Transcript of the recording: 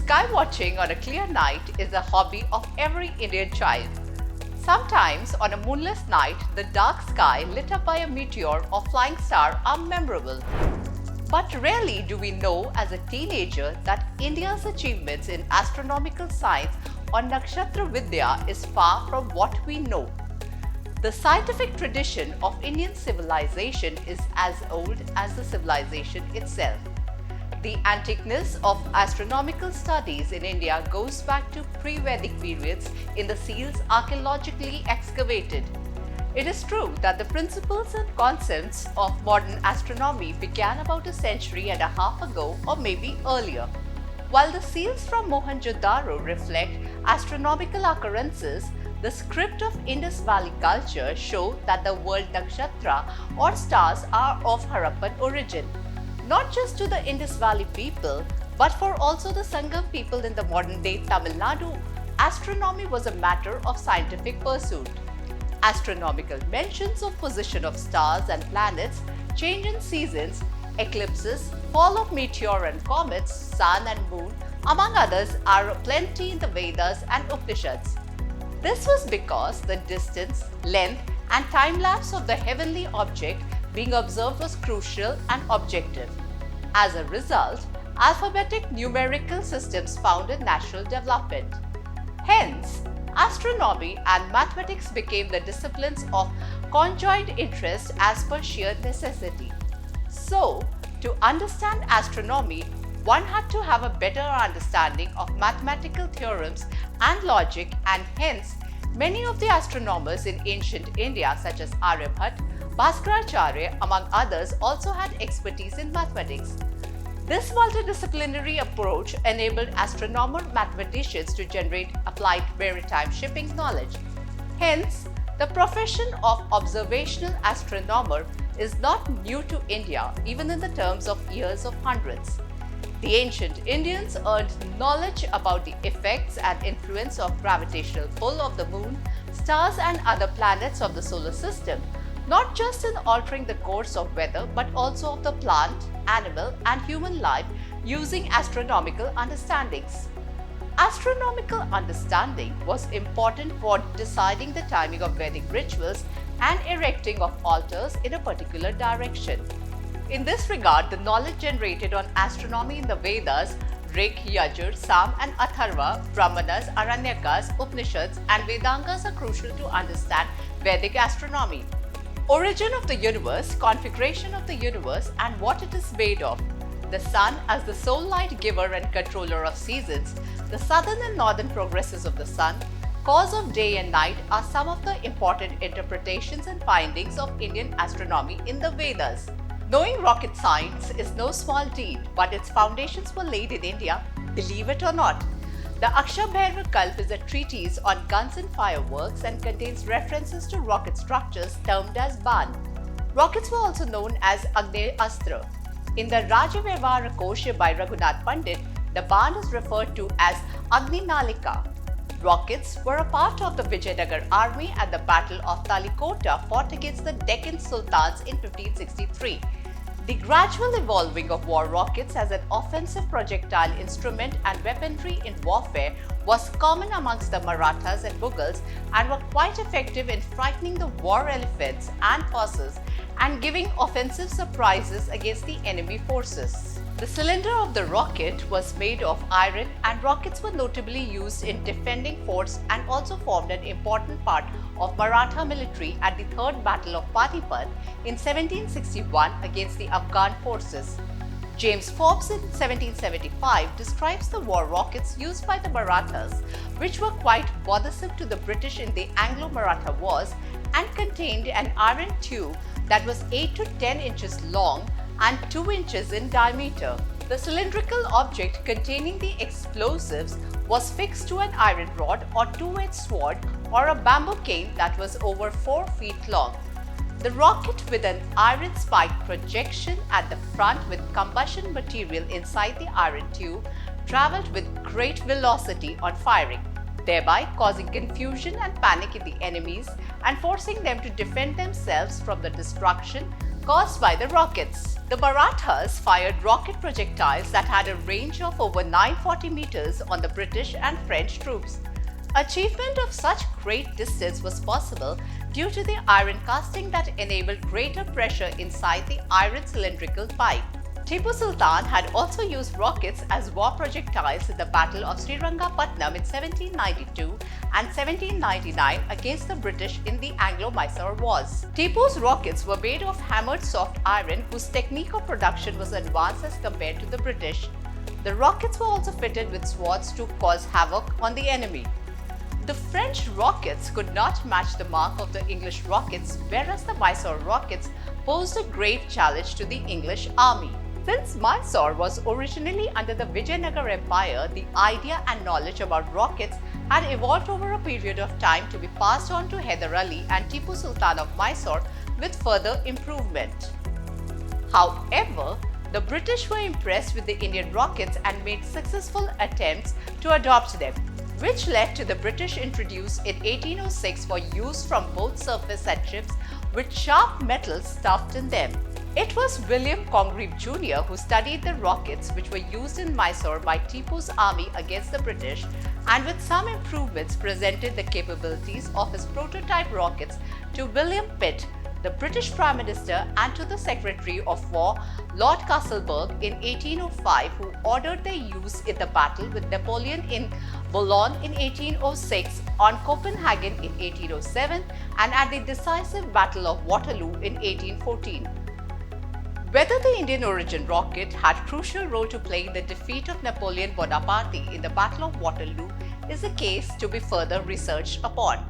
Sky watching on a clear night is a hobby of every Indian child. Sometimes on a moonless night, the dark sky lit up by a meteor or flying star are memorable. But rarely do we know as a teenager that India's achievements in astronomical science or Nakshatra Vidya is far from what we know. The scientific tradition of Indian civilization is as old as the civilization itself. The antiqueness of astronomical studies in India goes back to pre-Vedic periods in the seals archaeologically excavated. It is true that the principles and concepts of modern astronomy began about a century and a half ago or maybe earlier. While the seals from Mohenjo-daro reflect astronomical occurrences, the script of Indus Valley culture show that the word nakshatra or stars are of Harappan origin. Not just to the Indus Valley people, but for also the Sangam people in the modern-day Tamil Nadu, astronomy was a matter of scientific pursuit. Astronomical mentions of position of stars and planets, change in seasons, eclipses, fall of meteor and comets, sun and moon, among others, are plenty in the Vedas and Upanishads. This was because the distance, length, and time lapse of the heavenly object being observed was crucial and objective. As a result, alphabetic numerical systems founded national development. Hence, astronomy and mathematics became the disciplines of conjoined interest as per sheer necessity. So, to understand astronomy, one had to have a better understanding of mathematical theorems and logic, and hence, many of the astronomers in ancient India such as Aryabhat, Bhaskaracharya, among others, also had expertise in mathematics. This multidisciplinary approach enabled astronomer mathematicians to generate applied maritime shipping knowledge. Hence, the profession of observational astronomer is not new to India, even in the terms of years of hundreds. The ancient Indians earned knowledge about the effects and influence of gravitational pull of the moon, stars, and other planets of the solar system, not just in altering the course of weather but also of the plant, animal, and human life using astronomical understandings. Astronomical understanding was important for deciding the timing of Vedic rituals and erecting of altars in a particular direction. In this regard, the knowledge generated on astronomy in the Vedas, Rig, Yajur, Sam, and Atharva, Brahmanas, Aranyakas, Upanishads, and Vedangas are crucial to understand Vedic astronomy. Origin of the universe, configuration of the universe, and what it is made of. The sun as the sole light giver and controller of seasons, the southern and northern progresses of the sun, cause of day and night are some of the important interpretations and findings of Indian astronomy in the Vedas. Knowing rocket science is no small deed, but its foundations were laid in India, believe it or not. The Akshabhairva Kalp is a treatise on guns and fireworks and contains references to rocket structures termed as Ban. Rockets were also known as Agni Astra. In the Rajavyavara Kosha by Raghunath Pandit, the Ban is referred to as Agni Nalika. Rockets were a part of the Vijayanagar army at the Battle of Talikota fought against the Deccan Sultans in 1563. The gradual evolving of war rockets as an offensive projectile instrument and weaponry in warfare was common amongst the Marathas and Mughals and were quite effective in frightening the war elephants and horses and giving offensive surprises against the enemy forces. The cylinder of the rocket was made of iron, and rockets were notably used in defending forts and also formed an important part of Maratha military at the Third Battle of Panipat in 1761 against the Afghan forces. James Forbes in 1775 describes the war rockets used by the Marathas, which were quite bothersome to the British in the Anglo-Maratha wars and contained an iron tube that was 8 to 10 inches long and 2 inches in diameter. The cylindrical object containing the explosives was fixed to an iron rod or two-edged sword or a bamboo cane that was over 4 feet long. The rocket with an iron spike projection at the front with combustion material inside the iron tube traveled with great velocity on firing, thereby causing confusion and panic in the enemies and forcing them to defend themselves from the destruction caused by the rockets. The Marathas fired rocket projectiles that had a range of over 940 meters on the British and French troops. Achievement of such great distance was possible due to the iron casting that enabled greater pressure inside the iron cylindrical pipe. Tipu Sultan had also used rockets as war projectiles in the Battle of Srirangapatnam in 1792 and 1799 against the British in the Anglo-Mysore Wars. Tipu's rockets were made of hammered soft iron whose technique of production was advanced as compared to the British. The rockets were also fitted with swords to cause havoc on the enemy. The French rockets could not match the mark of the English rockets, whereas the Mysore rockets posed a grave challenge to the English army. Since Mysore was originally under the Vijayanagara Empire, the idea and knowledge about rockets had evolved over a period of time to be passed on to Hyder Ali and Tipu Sultan of Mysore with further improvement. However, the British were impressed with the Indian rockets and made successful attempts to adopt them, which led to the British introduce in 1806 for use from both surface and ships with sharp metal stuffed in them. It was William Congreve Jr. who studied the rockets which were used in Mysore by Tipu's army against the British, and with some improvements presented the capabilities of his prototype rockets to William Pitt, the British Prime Minister, and to the Secretary of War Lord Castleberg in 1805, who ordered their use in the battle with Napoleon in Boulogne in 1806, on Copenhagen in 1807, and at the decisive Battle of Waterloo in 1814. Whether the Indian origin rocket had a crucial role to play in the defeat of Napoleon Bonaparte in the Battle of Waterloo is a case to be further researched upon.